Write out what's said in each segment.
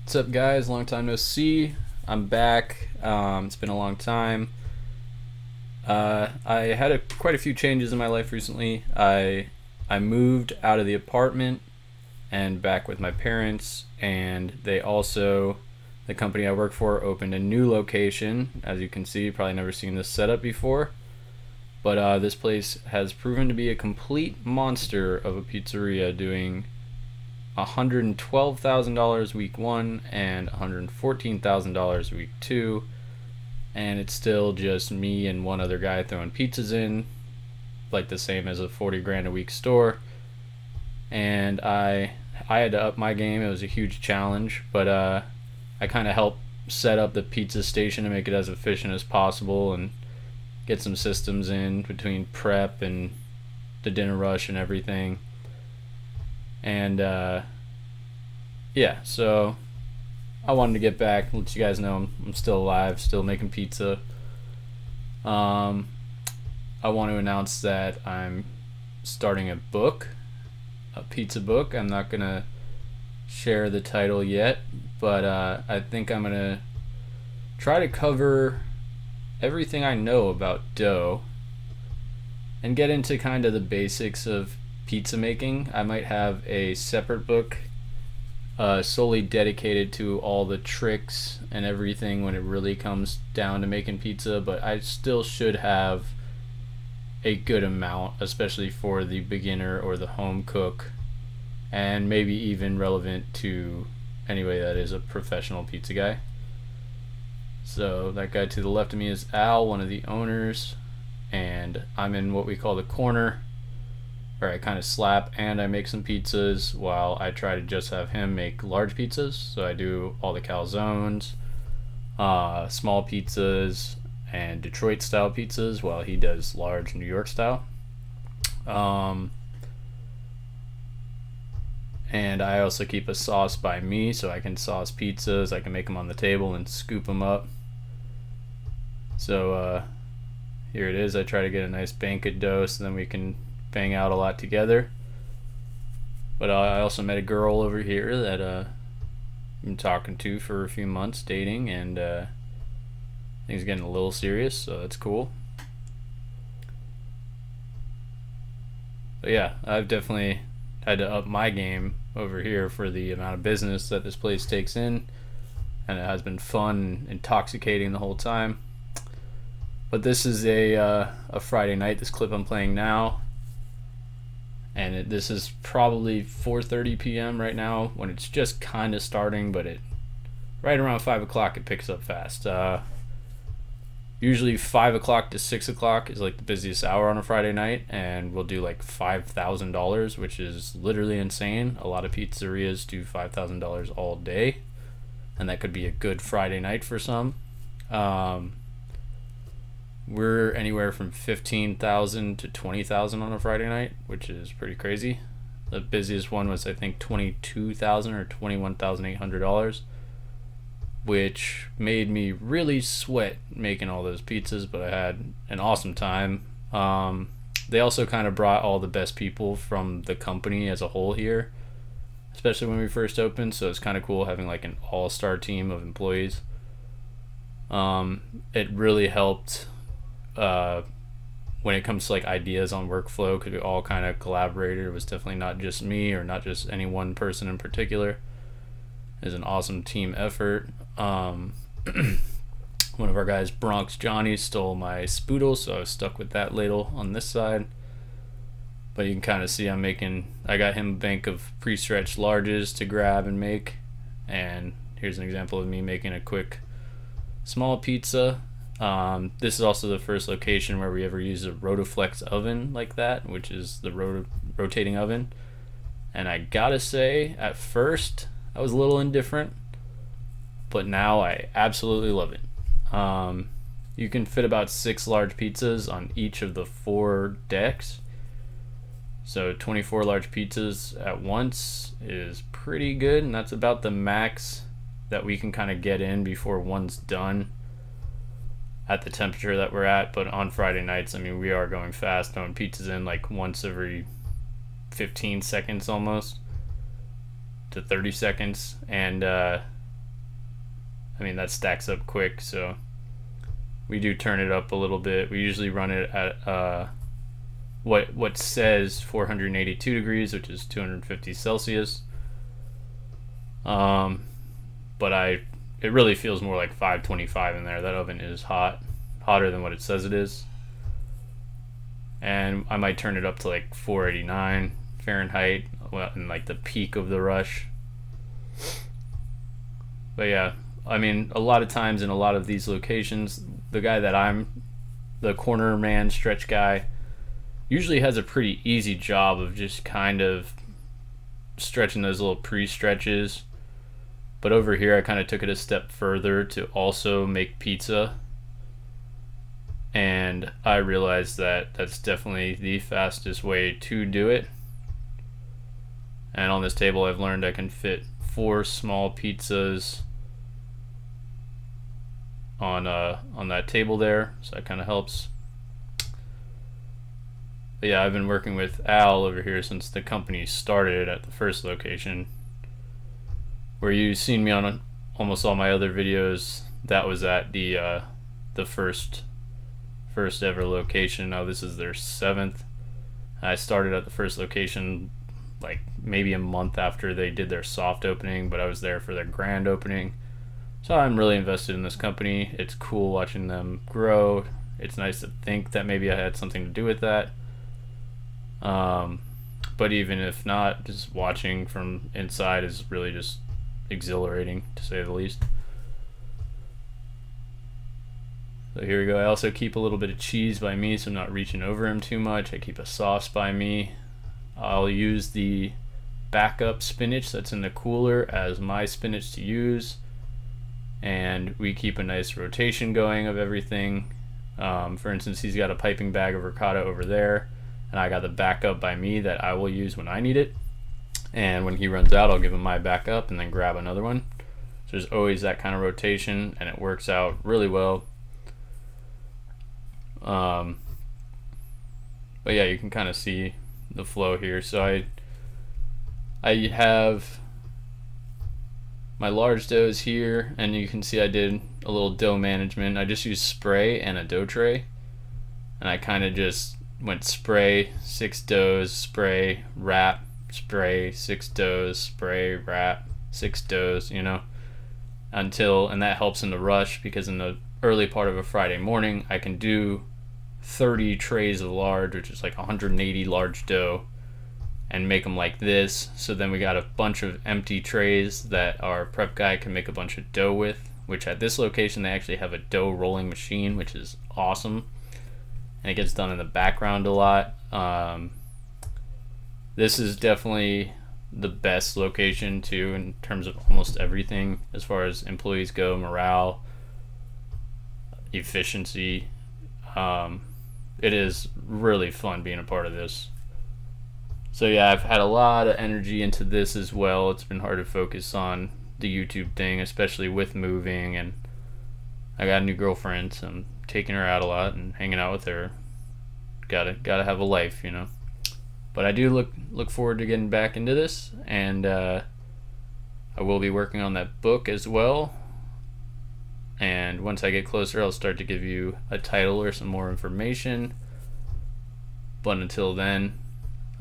What's up, guys? Long time no see. I'm back. It's been a long time. I had quite a few changes in my life recently. I moved out of the apartment and back with my parents, and the company I work for, opened a new location. As you can see, you've probably never seen this setup before, but this place has proven to be a complete monster of a pizzeria, doing $112,000 week one and $114,000 week two, and it's still just me and one other guy throwing pizzas in, like the same as a 40 grand a week store. And I had to up my game. It was a huge challenge, but I kind of helped set up the pizza station to make it as efficient as possible and get some systems in between prep and the dinner rush and everything. And yeah, so I wanted to get back, let you guys know I'm still alive, still making pizza. Um, I want to announce that I'm starting a pizza book. I'm not gonna share the title yet, but I think I'm gonna try to cover everything I know about dough and get into kind of the basics of pizza making. I might have a separate book solely dedicated to all the tricks and everything when it really comes down to making pizza, but I still should have a good amount, especially for the beginner or the home cook, and maybe even relevant to anybody that is a professional pizza guy. So that guy to the left of me is Al, one of the owners, and I'm in what we call the corner, where I kind of slap and I make some pizzas while I try to just have him make large pizzas. So I do all the calzones, small pizzas, and Detroit style pizzas while he does large New York style. Um, and I also keep a sauce by me so I can sauce pizzas. I can make them on the table and scoop them up. So here it is. I try to get a nice bank of dough so then we can bang out a lot together. But I also met a girl over here that I've been talking to for a few months, dating, and things getting a little serious, so that's cool. But yeah, I've definitely had to up my game over here for the amount of business that this place takes in, and it has been fun, intoxicating the whole time. But this is a Friday night. This clip I'm playing now, and this is probably 4:30 p.m. right now when it's just kind of starting, but it right around 5 o'clock it picks up fast. Usually 5 o'clock to 6 o'clock is like the busiest hour on a Friday night, and we'll do like $5,000, which is literally insane. A lot of pizzerias do $5,000 all day, and that could be a good Friday night for some. We're anywhere from 15,000 to 20,000 on a Friday night, which is pretty crazy. The busiest one was I think 22,000 or $21,800, which made me really sweat making all those pizzas. But I had an awesome time. They also kind of brought all the best people from the company as a whole here, especially when we first opened. So it's kind of cool having like an all-star team of employees. It really helped when it comes to like ideas on workflow, because we all kind of collaborated. It was definitely not just me or not just any one person in particular. It was an awesome team effort. One of our guys, Bronx Johnny, stole my spoodle, so I was stuck with that ladle on this side. But you can kind of see I got him a bank of pre-stretched larges to grab and make. And here's an example of me making a quick small pizza. This is also the first location where we ever used a Rotoflex oven like that, which is the rotating oven. And I gotta say, at first, I was a little indifferent, but now I absolutely love it. You can fit about 6 large pizzas on each of the 4 decks. So 24 large pizzas at once is pretty good, and that's about the max that we can kind of get in before one's done at the temperature that we're at. But on Friday nights, I mean, we are going fast, throwing pizzas in like once every 15 seconds almost to 30 seconds. And I mean, that stacks up quick, so we do turn it up a little bit. We usually run it at what says 482 degrees, which is 250 Celsius. But it really feels more like 525 in there. That oven is hotter than what it says it is. And I might turn it up to like 489 Fahrenheit, in like the peak of the rush. But yeah, I mean, a lot of times in a lot of these locations, the guy that I'm, the corner man stretch guy, usually has a pretty easy job of just kind of stretching those little pre-stretches. But over here, I kind of took it a step further to also make pizza. And I realized that that's definitely the fastest way to do it. And on this table, I've learned I can fit 4 small pizzas on that table there, so that kind of helps. But yeah, I've been working with Al over here since the company started at the first location, where you've seen me on almost all my other videos. That was at the first ever location. Now this is their 7th. I started at the first location like maybe a month after they did their soft opening, but I was there for their grand opening. So I'm really invested in this company. It's cool watching them grow. It's nice to think that maybe I had something to do with that. But even if not, just watching from inside is really just exhilarating, to say the least. So here we go. I also keep a little bit of cheese by me, so I'm not reaching over him too much. I keep a sauce by me. I'll use the backup spinach that's in the cooler as my spinach to use. And we keep a nice rotation going of everything. For instance, he's got a piping bag of ricotta over there, and I got the backup by me that I will use when I need it. And when he runs out, I'll give him my backup and then grab another one. So there's always that kind of rotation, and it works out really well. But yeah, you can kind of see the flow here. So I have my large doughs here, and you can see I did a little dough management. I just used spray and a dough tray, and I kind of just went spray, 6 doughs, spray, wrap, spray, 6 doughs, spray, wrap, 6 doughs, you know, and that helps in the rush, because in the early part of a Friday morning, I can do 30 trays of large, which is like 180 large dough, and make them like this. So then we got a bunch of empty trays that our prep guy can make a bunch of dough with, which at this location they actually have a dough rolling machine, which is awesome, and it gets done in the background a lot. This is definitely the best location too in terms of almost everything as far as employees go, morale, efficiency. It is really fun being a part of this. So yeah, I've had a lot of energy into this as well. It's been hard to focus on the YouTube thing, especially with moving, and I got a new girlfriend, so I'm taking her out a lot and hanging out with her. Gotta have a life, you know. But I do look forward to getting back into this, and I will be working on that book as well. And once I get closer, I'll start to give you a title or some more information. But until then,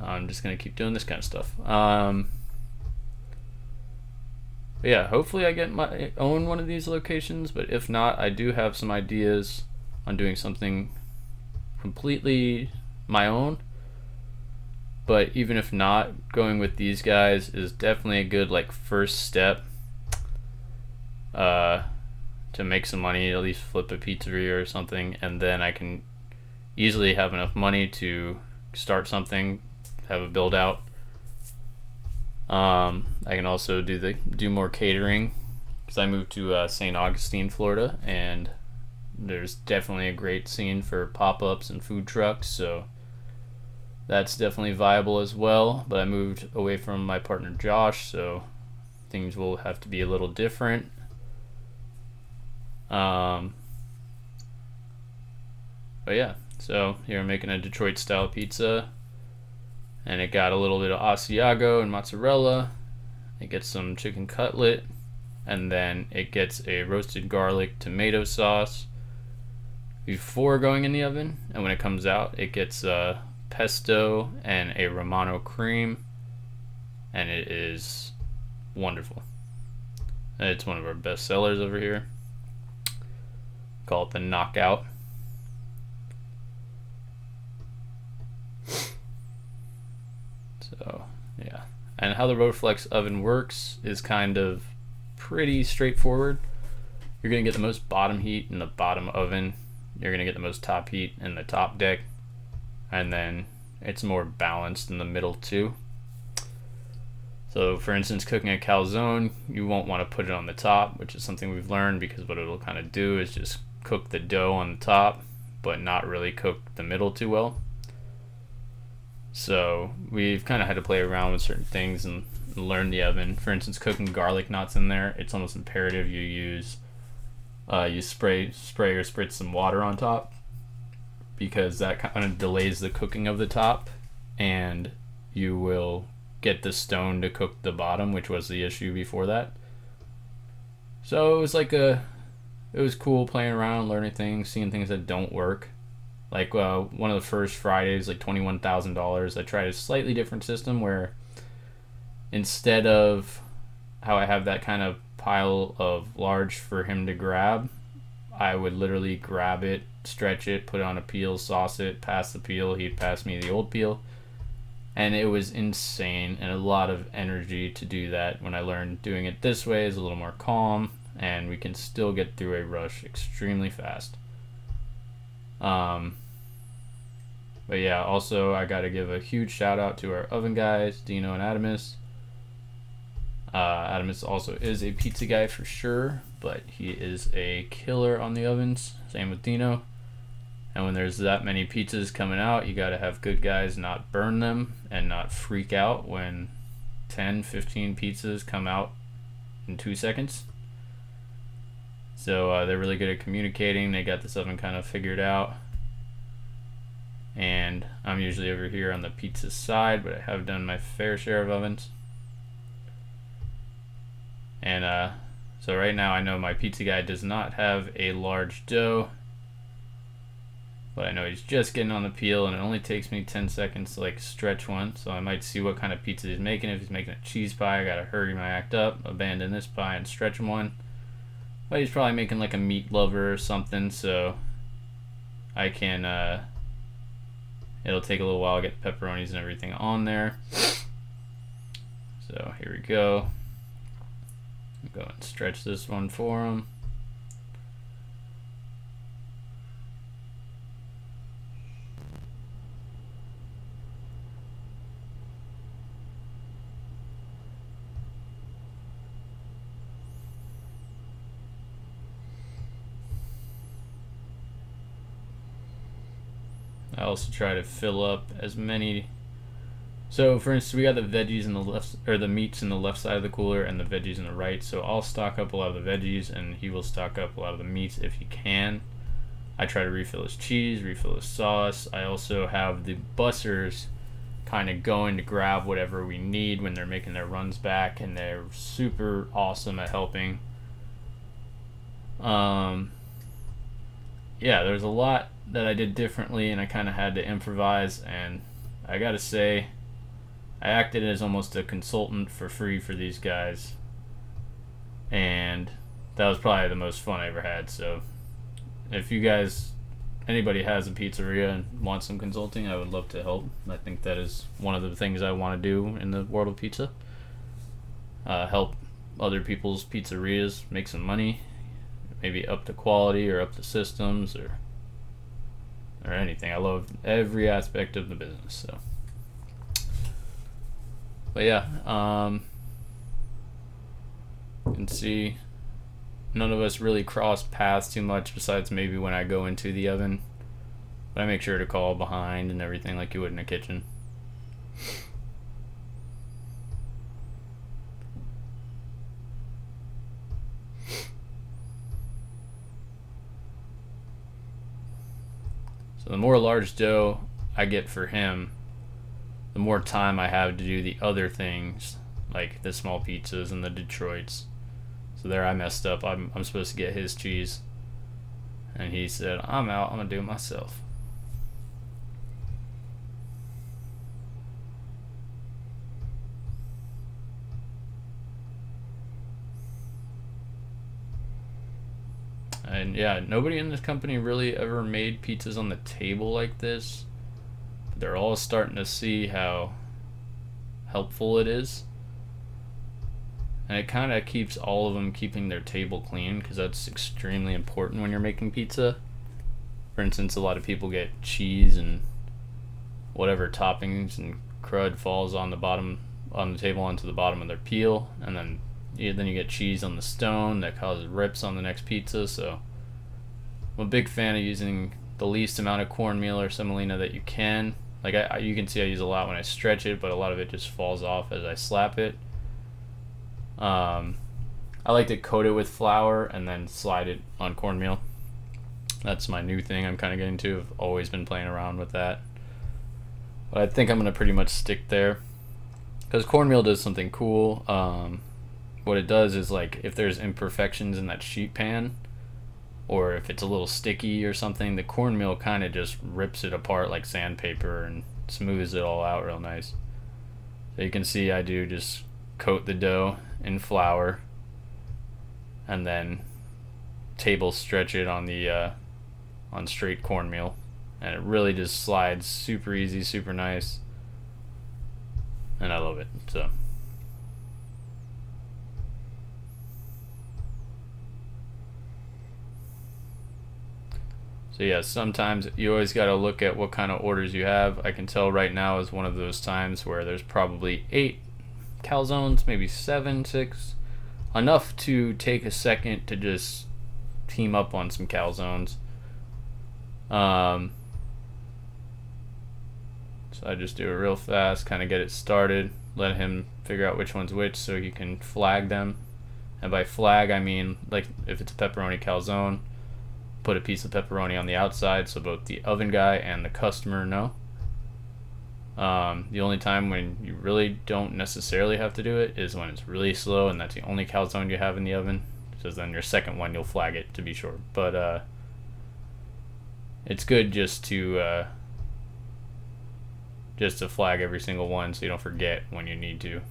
I'm just going to keep doing this kind of stuff. But yeah, hopefully I get my own one of these locations. But if not, I do have some ideas on doing something completely my own. But even if not, going with these guys is definitely a good like first step. To make some money, at least flip a pizzeria or something, and then I can easily have enough money to start something, have a build out. I can also do more catering, because I moved to St. Augustine, Florida, and there's definitely a great scene for pop-ups and food trucks, so that's definitely viable as well. But I moved away from my partner Josh, so things will have to be a little different. But yeah, so here I'm making a Detroit style pizza, and it got a little bit of Asiago and mozzarella. It gets some chicken cutlet, and then it gets a roasted garlic tomato sauce before going in the oven, and when it comes out it gets pesto and a Romano cream, and it is wonderful. It's one of our best sellers over here. Call it the Knockout. So yeah, and how the Rotaflex oven works is kind of pretty straightforward. You're gonna get the most bottom heat in the bottom oven. You're gonna get the most top heat in the top deck, and then it's more balanced in the middle too. So for instance, cooking a calzone, you won't want to put it on the top, which is something we've learned, because what it'll kind of do is just cook the dough on the top but not really cook the middle too well. So we've kind of had to play around with certain things and learn the oven. For instance, cooking garlic knots in there, it's almost imperative you use you spray or spritz some water on top, because that kind of delays the cooking of the top, and you will get the stone to cook the bottom, which was the issue before that. So it was it was cool playing around, learning things, seeing things that don't work. Like one of the first Fridays, like $21,000, I tried a slightly different system where instead of how I have that kind of pile of large for him to grab, I would literally grab it, stretch it, put it on a peel, sauce it, pass the peel, he'd pass me the old peel. And it was insane and a lot of energy to do that. When I learned doing it this way is a little more calm, and we can still get through a rush extremely fast. But yeah, also I gotta give a huge shout out to our oven guys, Dino and Adamus. Adamus also is a pizza guy for sure, but he is a killer on the ovens. Same with Dino. And when there's that many pizzas coming out, you gotta have good guys not burn them and not freak out when 10, 15 pizzas come out in 2 seconds. So they're really good at communicating. They got this oven kind of figured out. And I'm usually over here on the pizza side, but I have done my fair share of ovens. And so right now I know my pizza guy does not have a large dough, but I know he's just getting on the peel, and it only takes me 10 seconds to like stretch one. So I might see what kind of pizza he's making. If he's making a cheese pie, I gotta hurry my act up, abandon this pie and stretch him one. But he's probably making like a meat lover or something, so I can it'll take a little while to get the pepperonis and everything on there. So here we go. Go and stretch this one for him. I also try to fill up as many. So for instance, we got the veggies in the left, or the meats in the left side of the cooler and the veggies in the right. So I'll stock up a lot of the veggies and he will stock up a lot of the meats if he can. I try to refill his cheese, refill his sauce. I also have the bussers kind of going to grab whatever we need when they're making their runs back, and they're super awesome at helping. Yeah, there's a lot that I did differently, and I kind of had to improvise, and I gotta say, I acted as almost a consultant for free for these guys, and that was probably the most fun I ever had. So if you guys, anybody has a pizzeria and wants some consulting, I would love to help. I think that is one of the things I want to do in the world of pizza. Help other people's pizzerias make some money, maybe up the quality or up the systems or anything. I love every aspect of the business. So, but yeah, you can see none of us really cross paths too much, besides maybe when I go into the oven. But I make sure to call behind and everything like you would in a kitchen. So the more large dough I get for him, the more time I have to do the other things, like the small pizzas and the Detroits. So there I messed up. I'm supposed to get his cheese. And he said, I'm out, I'm gonna do it myself. And yeah, nobody in this company really ever made pizzas on the table like this. But they're all starting to see how helpful it is. And it kind of keeps all of them keeping their table clean, because that's extremely important when you're making pizza. For instance, a lot of people get cheese and whatever toppings and crud falls on the table onto the bottom of their peel, and then you get cheese on the stone that causes rips on the next pizza. So I'm a big fan of using the least amount of cornmeal or semolina that you can. Like you can see I use a lot when I stretch it, but a lot of it just falls off as I slap it. I like to coat it with flour and then slide it on cornmeal. That's my new thing I'm kind of getting to. I've always been playing around with that. But I think I'm going to pretty much stick there, because cornmeal does something cool. What it does is, like, if there's imperfections in that sheet pan, or if it's a little sticky or something, the cornmeal kind of just rips it apart like sandpaper and smooths it all out real nice. So you can see I do just coat the dough in flour and then table stretch it on the on straight cornmeal, and it really just slides super easy, super nice, and I love it. So yeah, sometimes you always got to look at what kind of orders you have. I can tell right now is one of those times where there's probably 8 calzones, maybe 7, 6, enough to take a second to just team up on some calzones. So I just do it real fast, kind of get it started, let him figure out which one's which so he can flag them. And by flag, I mean, like, if it's a pepperoni calzone, put a piece of pepperoni on the outside so both the oven guy and the customer know. The only time when you really don't necessarily have to do it is when it's really slow and that's the only calzone you have in the oven. So then your second one, you'll flag it to be sure. But it's good just to flag every single one so you don't forget when you need to.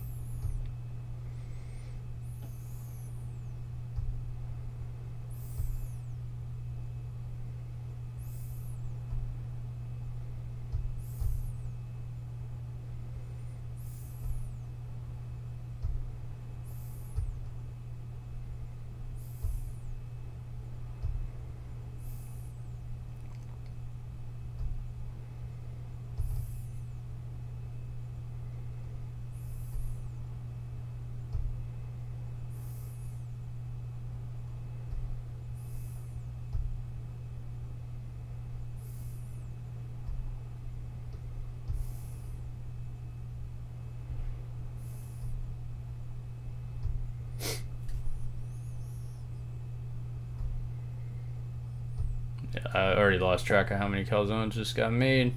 I already lost track of how many calzones just got made.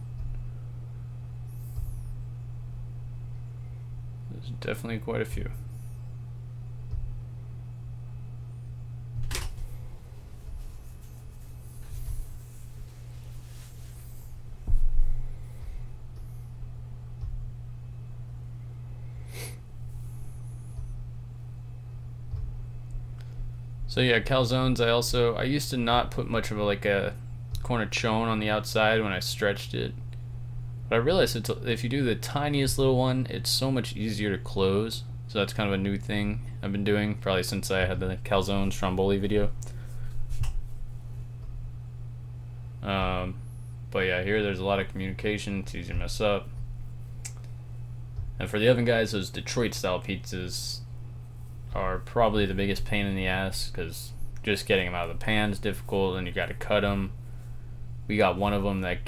There's definitely quite a few. So yeah, calzones, I used to not put much of a cornicione on the outside when I stretched it. But I realized if you do the tiniest little one, it's so much easier to close. So that's kind of a new thing I've been doing, probably since I had the calzone stromboli video. But yeah, here there's a lot of communication, it's easy to mess up. And for the oven guys, those Detroit style pizzas are probably the biggest pain in the ass, because just getting them out of the pan is difficult, and you got to cut them. We got one of them that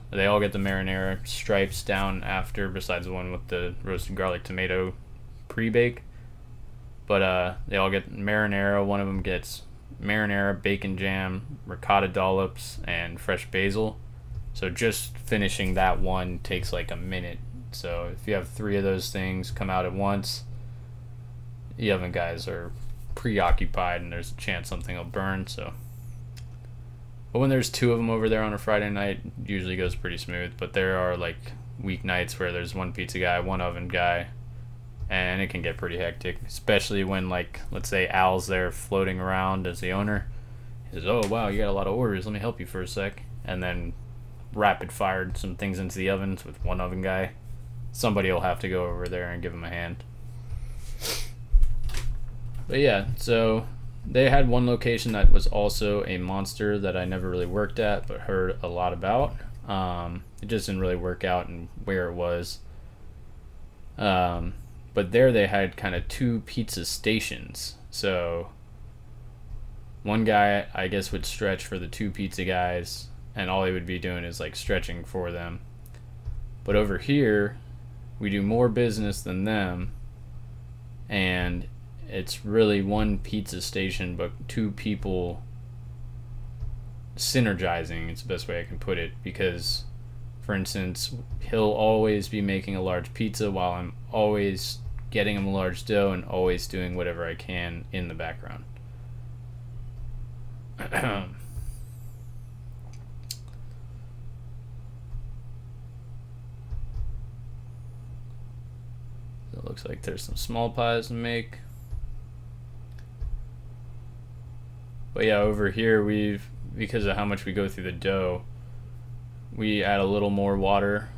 they all get the marinara stripes down after, besides the one with the roasted garlic tomato pre-bake. But they all get marinara. One of them gets marinara, bacon jam, ricotta dollops, and fresh basil. So just finishing that one takes like a minute. So if you have 3 of those things come out at once, the oven guys are preoccupied and there's a chance something will burn. So, but when there's two of them over there on a Friday night, it usually goes pretty smooth. But there are like weeknights where there's one pizza guy, one oven guy, and it can get pretty hectic, especially when, like, let's say Al's there floating around as the owner. He says, "Oh wow, you got a lot of orders, let me help you for a sec," and then rapid fired some things into the ovens with one oven guy. Somebody will have to go over there and give him a hand. But yeah, so they had one location that was also a monster that I never really worked at but heard a lot about. It just didn't really work out and where it was. But there they had kind of two pizza stations. So one guy, I guess, would stretch for the two pizza guys, and all he would be doing is like stretching for them. But over here, we do more business than them, and it's really one pizza station, but two people synergizing. It's the best way I can put it, because, for instance, he'll always be making a large pizza while I'm always getting him a large dough and always doing whatever I can in the background. So it looks like there's some small pies to make. But yeah, over here because of how much we go through the dough, we add a little more water.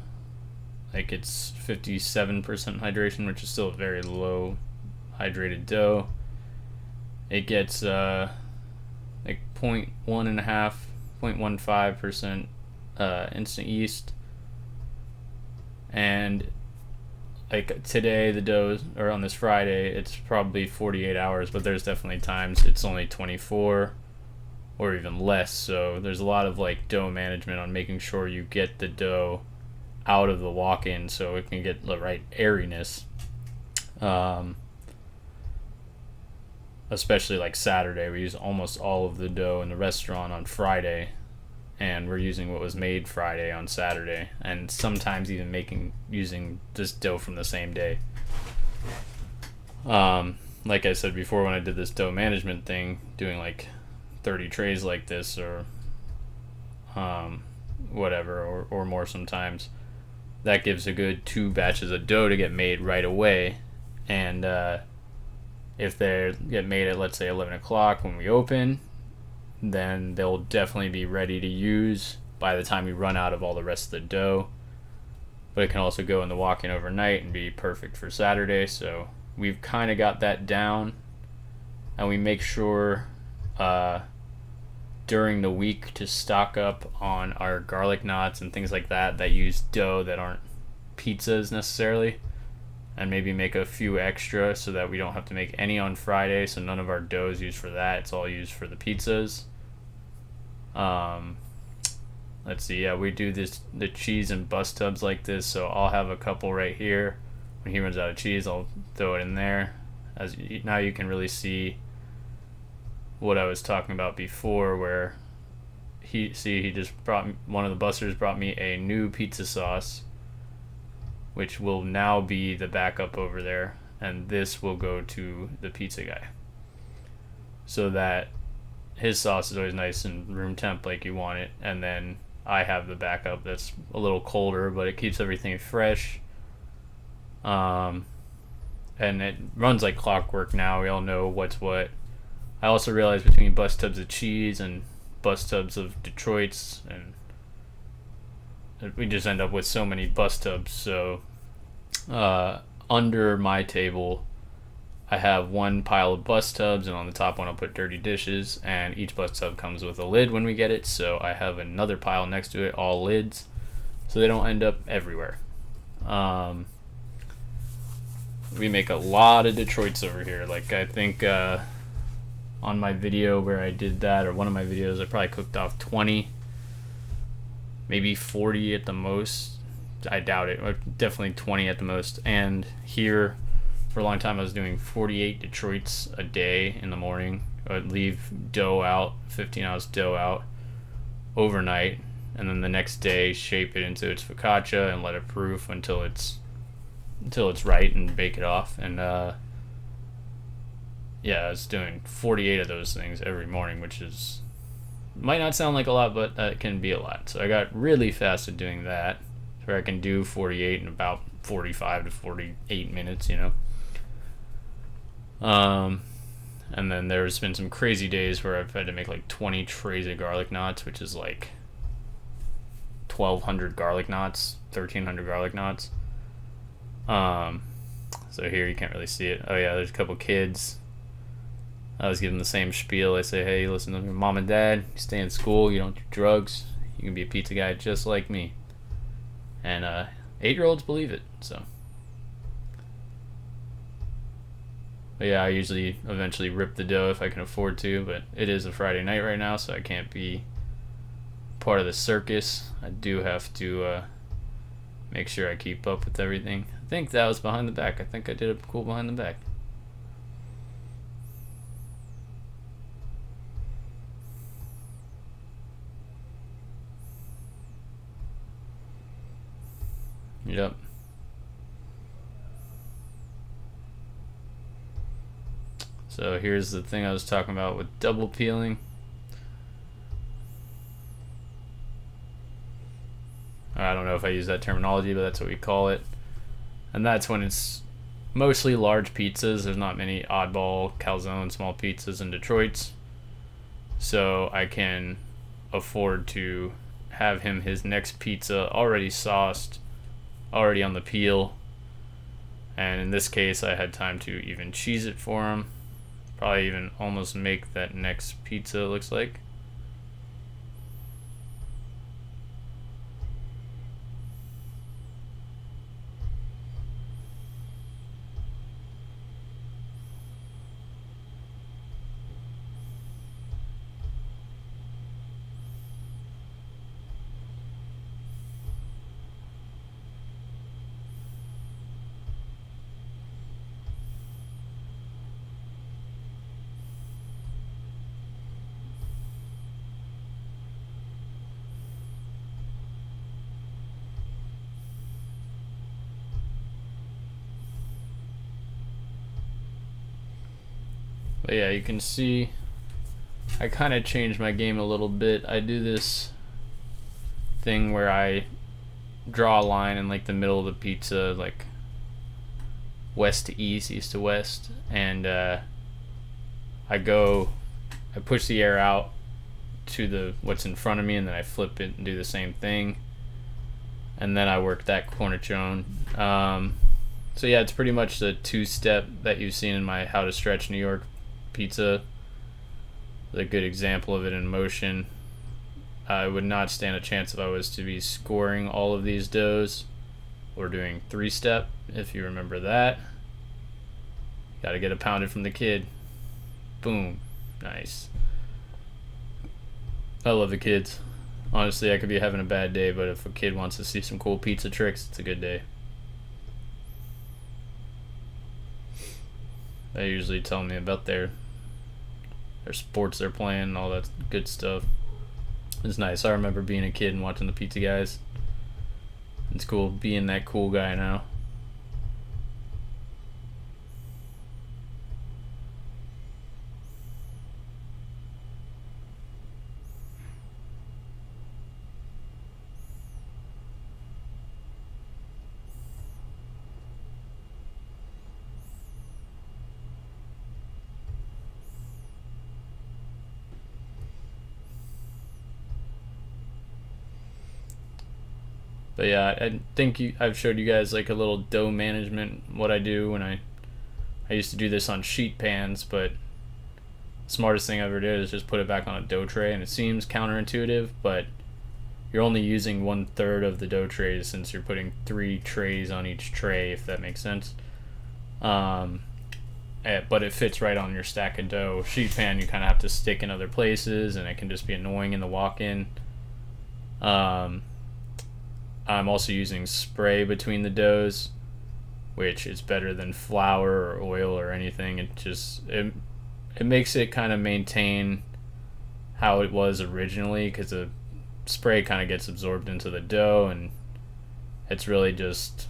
Like, it's 57% hydration, which is still a very low hydrated dough. It gets like 0.15% instant yeast. And like today, the dough, or on this Friday, it's probably 48 hours, but there's definitely times it's only 24 or even less. So there's a lot of like dough management on making sure you get the dough out of the walk-in so it can get the right airiness. Especially like Saturday, we use almost all of the dough in the restaurant on Friday, and we're using what was made Friday on Saturday, and sometimes even using this dough from the same day. Like I said before, when I did this dough management thing, doing like 30 trays like this, or whatever, or more sometimes, that gives a good 2 batches of dough to get made right away. And if they get made at, let's say, 11 o'clock when we open, then they'll definitely be ready to use by the time we run out of all the rest of the dough. But it can also go in the walk-in overnight and be perfect for Saturday. So we've kind of got that down, and we make sure during the week to stock up on our garlic knots and things like that use dough that aren't pizzas necessarily, and maybe make a few extra so that we don't have to make any on Friday, so none of our dough is used for that. It's all used for the pizzas. Let's see, yeah, we do the cheese in bus tubs like this, so I'll have a couple right here. When he runs out of cheese, I'll throw it in there. Now you can really see what I was talking about before, where he just brought one of the busters brought me a new pizza sauce, which will now be the backup over there, and this will go to the pizza guy, so that his sauce is always nice and room temp like you want it, and then I have the backup that's a little colder, but it keeps everything fresh. And it runs like clockwork now. We all know what's what. I also realized between bus tubs of cheese and bus tubs of Detroit's, and we just end up with so many bus tubs. So under my table, I have one pile of bus tubs, and on the top one I'll put dirty dishes, and each bus tub comes with a lid when we get it. So I have another pile next to it, all lids, so they don't end up everywhere. We make a lot of Detroits over here. Like, I think on my video where I did that, or one of my videos, I probably cooked off 20, maybe 40 at the most. I doubt it. Definitely 20 at the most. And here, for a long time, I was doing 48 Detroits a day in the morning. I'd leave dough out, 15-ounce dough out overnight, and then the next day shape it into its focaccia and let it proof until it's right, and bake it off. And yeah, I was doing 48 of those things every morning, which is might not sound like a lot, but that can be a lot. So I got really fast at doing that, where I can do 48 in about 45 to 48 minutes, you know. And then there's been some crazy days where I've had to make like 20 trays of garlic knots, which is like 1,200 garlic knots, 1,300 garlic knots. So here you can't really see it. Oh yeah, there's a couple kids. I was giving the same spiel. I say, hey, listen to your mom and dad. You stay in school. You don't do drugs. You can be a pizza guy just like me. And 8-year-olds believe it. So, but yeah, I usually eventually rip the dough if I can afford to. But it is a Friday night right now, so I can't be part of the circus. I do have to make sure I keep up with everything. I think that was behind the back. I think I did a cool behind the back. Yep. So here's the thing I was talking about with double peeling. I don't know if I use that terminology, but that's what we call it. And that's when it's mostly large pizzas. There's not many oddball, calzone, small pizzas in Detroit. So I can afford to have him his next pizza already sauced, already on the peel. And in this case, I had time to even cheese it for him. Probably even almost make that next pizza, it looks like. But yeah, you can see I kind of changed my game a little bit. I do this thing where I draw a line in like the middle of the pizza, like west to east, east to west, and I push the air out to the what's in front of me, and then I flip it and do the same thing, and then I work that cornichon. So yeah, it's pretty much the two-step that you've seen in my How to Stretch New York pizza. A good example of it in motion. I would not stand a chance if I was to be scoring all of these doughs or doing three-step, if you remember that. Gotta get it pounded from the kid. Boom. Nice. I love the kids. Honestly, I could be having a bad day, but if a kid wants to see some cool pizza tricks, it's a good day. They usually tell me about their sports they're playing and all that good stuff. It's nice. I remember being a kid and watching the pizza guys. It's cool being that cool guy now. But yeah, I think I've showed you guys like a little dough management, what I do when I used to do this on sheet pans, but smartest thing I ever did is just put it back on a dough tray, and it seems counterintuitive, but you're only using 1/3 of the dough trays since you're putting 3 trays on each tray, if that makes sense. But it fits right on your stack of dough. Sheet pan you kind of have to stick in other places, and it can just be annoying in the walk-in. I'm also using spray between the doughs, which is better than flour or oil or anything. It makes it kind of maintain how it was originally, because the spray kind of gets absorbed into the dough, and it's really just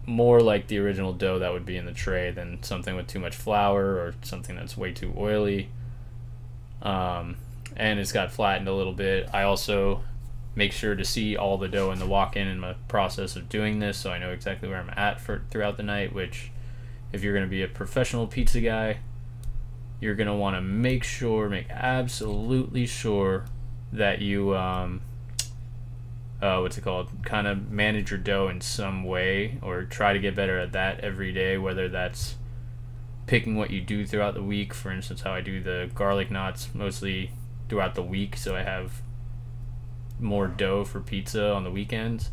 more like the original dough that would be in the tray than something with too much flour or something that's way too oily. And it's got flattened a little bit. I also make sure to see all the dough in the walk-in in my process of doing this, so I know exactly where I'm at for throughout the night. Which, if you're going to be a professional pizza guy, you're going to want to make absolutely sure that you kind of manage your dough in some way, or try to get better at that every day, whether that's picking what you do throughout the week. For instance, how I do the garlic knots mostly throughout the week, so I have more dough for pizza on the weekends.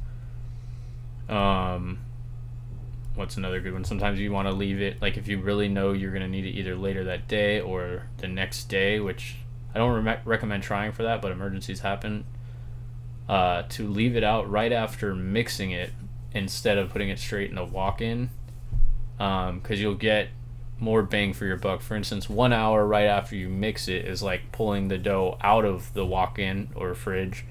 What's another good one? Sometimes you want to leave it, like if you really know you're going to need it either later that day or the next day, which I don't recommend trying for that, but emergencies happen, to leave it out right after mixing it instead of putting it straight in the walk-in, because you'll get more bang for your buck. For instance, 1 hour right after you mix it is like pulling the dough out of the walk-in or fridge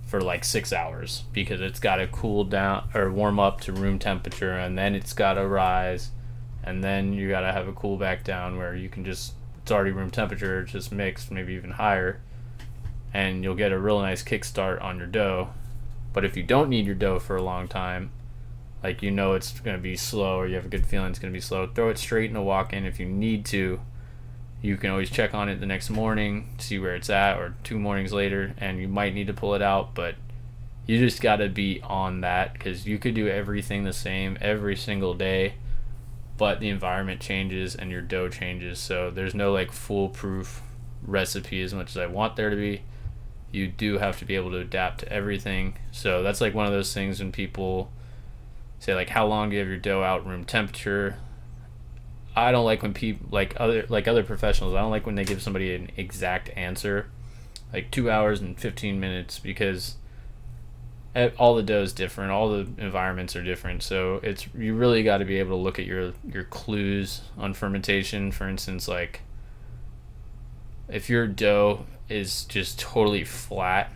for like 6 hours, because it's got to cool down or warm up to room temperature, and then it's got to rise, and then you got to have it cool back down where you can just, it's already room temperature, just mixed, maybe even higher, and you'll get a real nice kickstart on your dough. But if you don't need your dough for a long time, like you know it's going to be slow, or you have a good feeling it's going to be slow, throw it straight in a walk-in. If you need to, you can always check on it the next morning, see where it's at, or 2 mornings later, and you might need to pull it out, but you just got to be on that, because you could do everything the same every single day, but the environment changes and your dough changes, so there's no like foolproof recipe as much as I want there to be. You do have to be able to adapt to everything. So that's like one of those things when people say like, how long do you have your dough out room temperature? I don't like when people like other professionals, I don't like when they give somebody an exact answer, like 2 hours and 15 minutes, because all the dough is different, all the environments are different. So it's, you really got to be able to look at your clues on fermentation. For instance, like if your dough is just totally flat,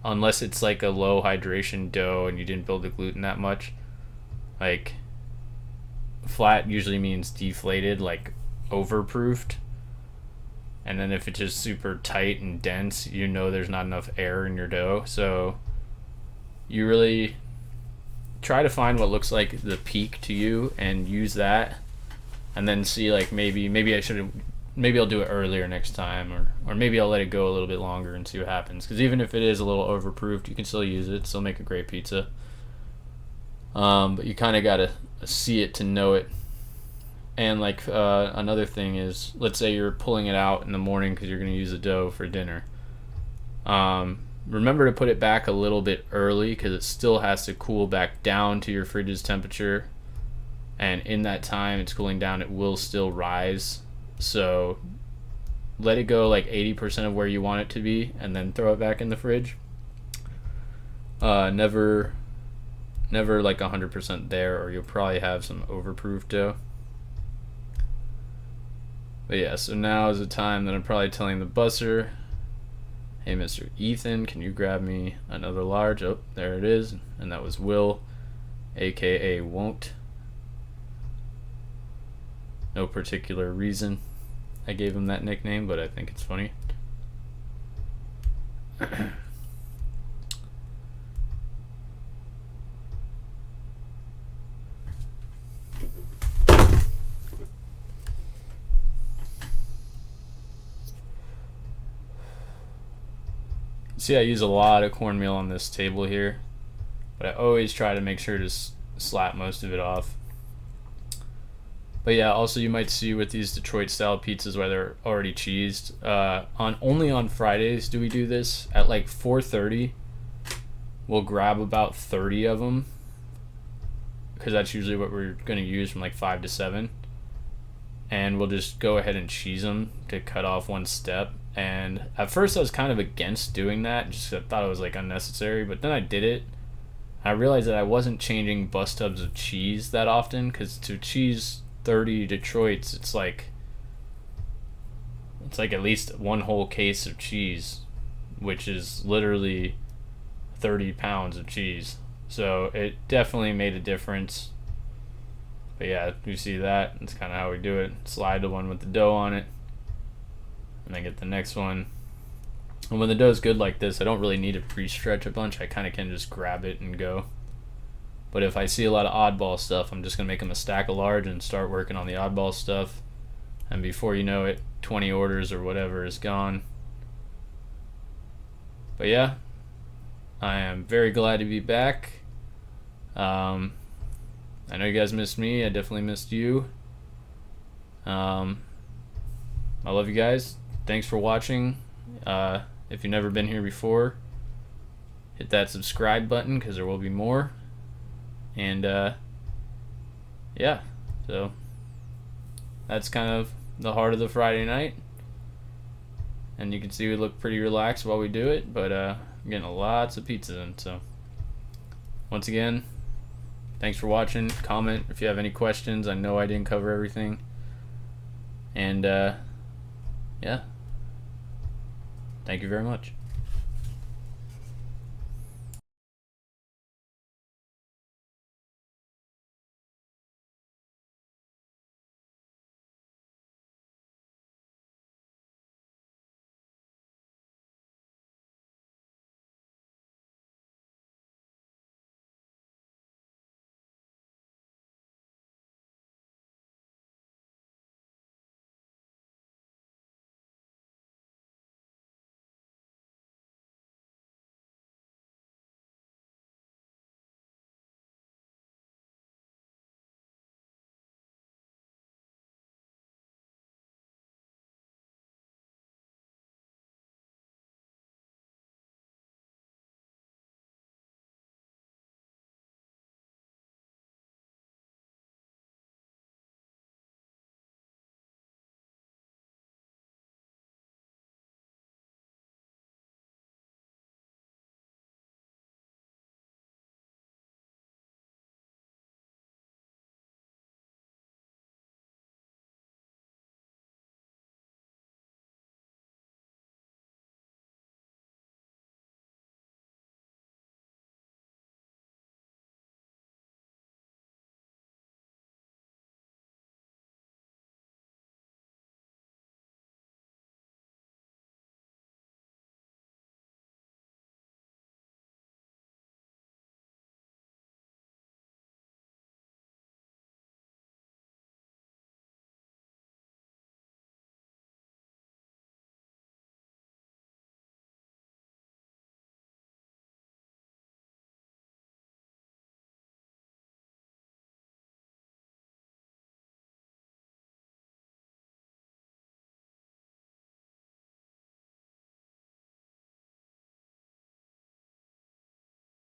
unless it's like a low hydration dough and you didn't build the gluten that much, like flat usually means deflated, like overproofed. And then if it's just super tight and dense, you know there's not enough air in your dough. So you really try to find what looks like the peak to you and use that, and then see like maybe I'll do it earlier next time, or maybe I'll let it go a little bit longer and see what happens. Because even if it is a little overproofed, you can still use it, still make a great pizza. But you kind of gotta see it to know it. And like another thing is, let's say you're pulling it out in the morning because you're gonna use the dough for dinner. Remember to put it back a little bit early, because it still has to cool back down to your fridge's temperature, and in that time it's cooling down, it will still rise. So let it go like 80% of where you want it to be, and then throw it back in the fridge. Never like 100% there, or you'll probably have some overproof dough. But yeah, so now is the time that I'm probably telling the busser, hey Mr. Ethan, can you grab me another large? Oh, there it is. And that was Will, aka Won't. No particular reason I gave him that nickname, but I think it's funny. See, I use a lot of cornmeal on this table here, but I always try to make sure to slap most of it off. But yeah, also you might see with these Detroit style pizzas where they're already cheesed, only on Fridays do we do this. At like 4:30 we'll grab about 30 of them, because that's usually what we're going to use from like 5 to 7, and we'll just go ahead and cheese them to cut off one step. And at first I was kind of against doing that, just I thought it was like unnecessary, but then I did it. I realized that I wasn't changing bus tubs of cheese that often, because to cheese 30 Detroits, it's like at least one whole case of cheese, which is literally 30 pounds of cheese. So it definitely made a difference. But yeah, you see that. It's kind of how we do it. Slide the one with the dough on it, and then get the next one. And when the dough's good like this, I don't really need to pre-stretch a bunch. I kind of can just grab it and go. But if I see a lot of oddball stuff, I'm just going to make them a stack of large and start working on the oddball stuff. And before you know it, 20 orders or whatever is gone. But yeah, I am very glad to be back. I know you guys missed me. I definitely missed you. I love you guys. Thanks for watching. If you've never been here before, hit that subscribe button because there will be more. And yeah, so that's kind of the heart of the Friday night. And you can see we look pretty relaxed while we do it, but I'm getting lots of pizza in. So once again, thanks for watching. Comment if you have any questions. I know I didn't cover everything. And yeah, thank you very much.